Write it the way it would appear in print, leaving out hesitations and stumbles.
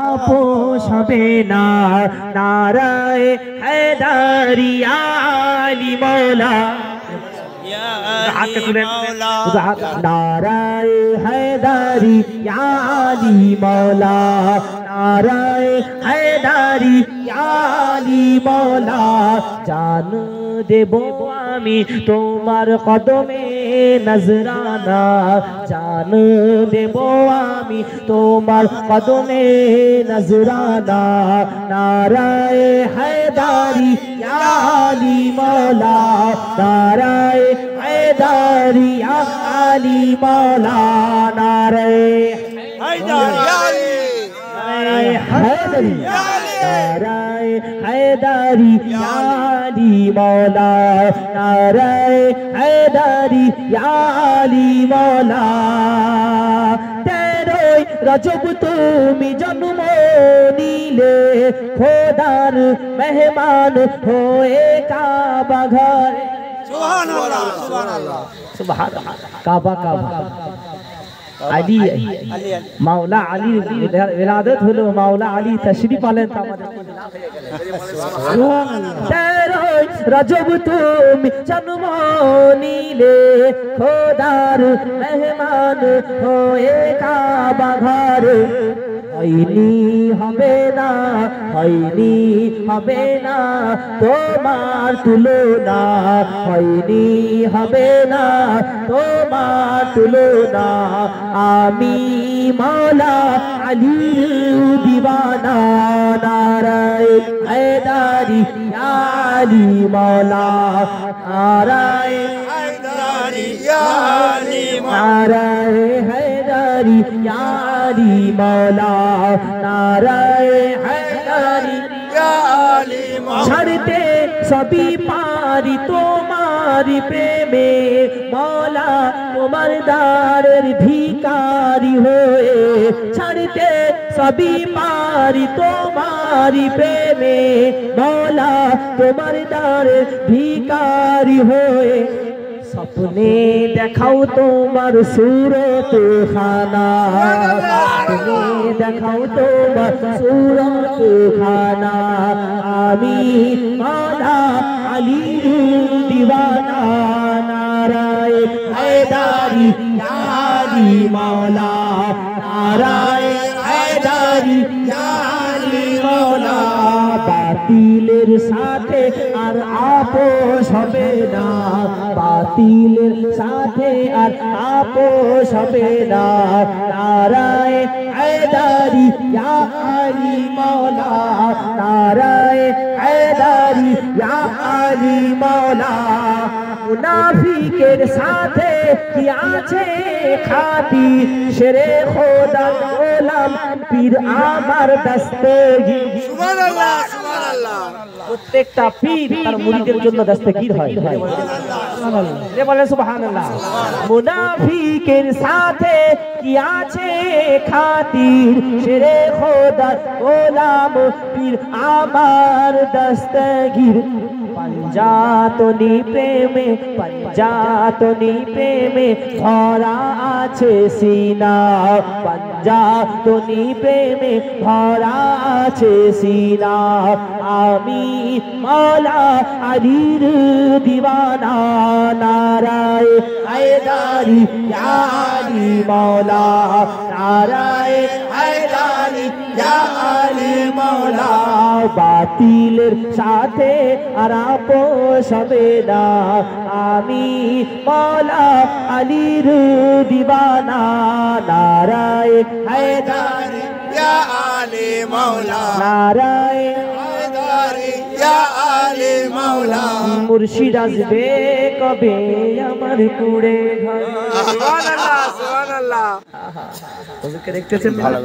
আপোষ হবে না। নারায়ে হায়দারি আলী মাওলা, নারায়ে হায়দারি আলী মাওলা, নারায়ে হায়দারি আলী মাওলা। জান দেব আমি তোমার কদমে নজরানা, জান দেব আমি তোমার কদমে নজরানা। নারায়ে হায়দারি আলী মাওলা, নারায়ে হায়দারি আলী মাওলা, নারায়ে হায়দারি, নারায়ে হায়দারি, নারায়ে হায়দারি আলী মাওলা, নারায়ে হায়দারি আলী মাওলা। তেরোই রজব তুমি জন্ম নিলে, খোদার মেহমান হয়ে কাবা ঘরে। সুবহানাল্লাহ সুবহানাল্লাহ সুবহানাল্লাহ। কাবা কাবা আলী মাওলা আলী विलादत হলো, মাওলা আলী তশরিফ আলেন। তেরোই রজব তুমি জন্ম নিলে, খোদার মেহমান হয়ে কাবা ঘরে। হয়নি হবে না, হয়নি হবে না তোমার তুলনা, হয়নি হবে না তোমার তুলনা। আমি মাওলা আলীর দিওয়ানা, নারায়ে হায়দারি আলী মাওলা, নারায়ে হায়দারি আলী মাওলা, নারায়ে হায়দারি আলী মাওলা, নারায়ে হায়দারি আলী মাওলা। ছাড়তে সবই পারি তোমার প্রেমে, মাওলা তোমার দারের ভিখারি হয়ে। ছাড়তে সবই পারি তোমার প্রেমে, মাওলা তোমার দারের ভিখারি হয়ে। স্বপ্নে দেখাও তোমার সুরত খানা, স্বপ্নে দেখাও তোমার সুরত খানা। আমি মাওলা আলীর দিওয়ানা, নারায়ে হায়দারি আলী মাওলা, নারায়ে হায়দারি আলী মাওলা। বাতিলের সাথে আর আপোষ হবে না, বাতিলের সাথে আর আপোষ হবে না। নারায়ে হায়দারি আলী মাওলা, নারায়ে হায়দারি আলী মাওলা। মুনাফিকের সাথে কি আছে খাতি, শেরে খোদা গোলাম পীর আমার দস্তগীর। সুবহানাল্লাহ সুবহানাল্লাহ। প্রত্যেকটা পীর তার মুরিদের জন্য দস্তগীর হয়। সুবহানাল্লাহ বলে সুবহানাল্লাহ। মুনাফিকের সাথে কি আছে খাতির, শেরে খোদা গোলাম পীর আমার দস্তগীর। पंजातनी प्रेमे, पंजातनी प्रेमे भरा आछे सीना, पंजातनी प्रेमे भरा आछे सीना। आमी मौला अलीर दीवाना, नाराये हायदारी आली मौला, नाराये हायदारी आली मौला। बातिलेर साथे আর আপোষ হবে না, আমি মাওলা আলীর দিওয়ানা, নারায়ে হায়দারি ইয়া আলী মাওলা, নারায়ে হায়দারি ইয়া আলী মাওলা। মুর্শিদ আসবে কবে আমার কুড়ে ঘর। সুবহানাল্লাহ সুবহানাল্লাহ। ওকে দেখতেছেন ভালো।